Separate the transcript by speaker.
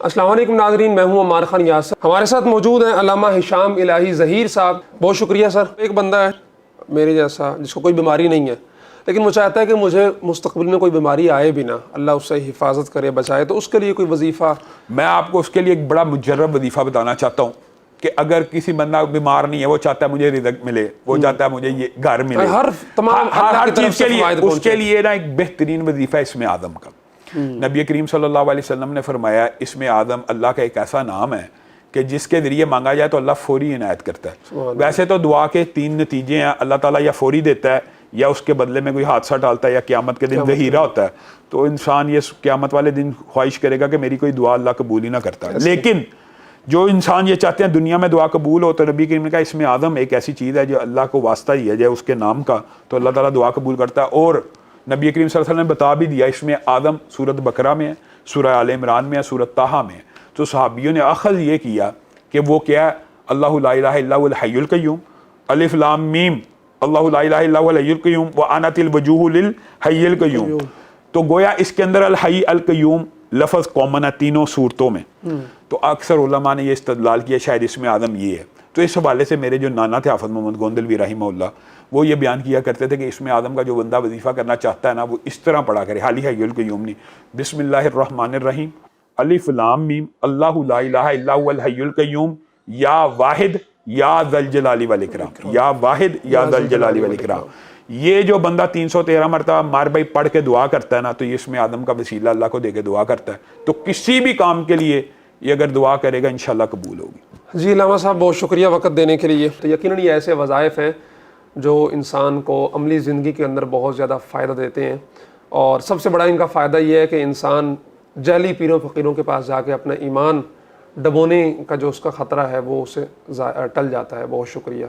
Speaker 1: السلام علیکم ناظرین، میں ہوں عمار خان یاسر. ہمارے ساتھ موجود ہیں علامہ ہشام الہی ظہیر صاحب. بہت شکریہ سر. ایک بندہ ہے میرے جیسا جس کو کوئی بیماری نہیں ہے، لیکن وہ چاہتا ہے کہ مجھے مستقبل میں کوئی بیماری آئے بھی نہ، اللہ اس سے حفاظت کرے، بچائے، تو اس کے لیے کوئی وظیفہ؟
Speaker 2: میں آپ کو اس کے لیے ایک بڑا مجرب وظیفہ بتانا چاہتا ہوں کہ اگر کسی بندہ بیمار نہیں ہے، وہ چاہتا ہے مجھے رزق ملے، وہ چاہتا ہے مجھے یہ گھر ملے، ہر چیز کے لیے اس کے لیے نا ایک بہترین وظیفہ اسم اعظم کا. نبی کریم صلی اللہ علیہ وسلم نے فرمایا اسم اعظم اللہ کا ایک ایسا نام ہے کہ جس کے ذریعے مانگا جائے تو اللہ فوری عنایت کرتا ہے. ویسے تو دعا کے 3 نتیجے ہیں، اللہ تعالیٰ یا فوری دیتا ہے، یا اس کے بدلے میں کوئی حادثہ ڈالتا ہے، یا قیامت کے دن ذخیرہ ہوتا ہے. تو انسان یہ قیامت والے دن خواہش کرے گا کہ میری کوئی دعا اللہ قبول ہی نہ کرتا ہے. لیکن جو انسان یہ چاہتے ہیں دنیا میں دعا قبول ہو، تو نبی کریم نے کہا اسم اعظم ایک ایسی چیز ہے جو اللہ کو واسطہ ہی ہے جائے اس کے نام کا، تو اللہ تعالیٰ دعا قبول کرتا ہے. اور نبی کریم صلی اللہ علیہ وسلم نے بتا بھی دیا اسم اعظم سورۃ بقرہ میں ہے، سورہ آل عمران میں ہے، سورۃ طٰہٰ میں ہے. تو صحابیوں نے اخذ یہ کیا کہ وہ کیا ہے، اللہ لا الہ الا هو الحی القیوم، الف لام میم، اللہ لا الہ الا هو الحی القیوم وعنت الوجوہ للحی القیوم. تو گویا اس کے اندر الحی القیوم لفظ کامن ہے تینوں صورتوں میں. تو اکثر علماء نے یہ استدلال کیا شاید اسم اعظم یہ ہے. تو اس حوالے سے میرے جو نانا تھے حافظ محمد گوندلوی رحمہ اللہ، وہ یہ بیان کیا کرتے تھے کہ اسم اعظم کا جو بندہ وظیفہ کرنا چاہتا ہے نا، وہ اس طرح پڑھا کرے، حالی حی القیوم نہیں، بسم اللہ الرحمن الرحیم، الف لام میم، اللہ لا الہ الا هو الحی القیوم، یا واحد یا ذا الجلال والاکرام، یا واحد یا ذا الجلال والاکرام. یہ جو بندہ 313 مرتبہ مار بھائی پڑھ کے دعا کرتا ہے نا، تو یہ اسم اعظم کا وسیلہ اللہ کو دے کے دعا کرتا ہے. تو کسی بھی کام کے لیے یہ اگر دعا کرے گا انشاءاللہ قبول ہوگی.
Speaker 1: جی علامہ صاحب بہت شکریہ وقت دینے کے لیے. تو یقیناً یہ ایسے وظائف ہیں جو انسان کو عملی زندگی کے اندر بہت زیادہ فائدہ دیتے ہیں، اور سب سے بڑا ان کا فائدہ یہ ہے کہ انسان جعلی پیروں فقیروں کے پاس جا کے اپنا ایمان ڈبونے کا جو اس کا خطرہ ہے وہ اسے ٹل جاتا ہے. بہت شکریہ.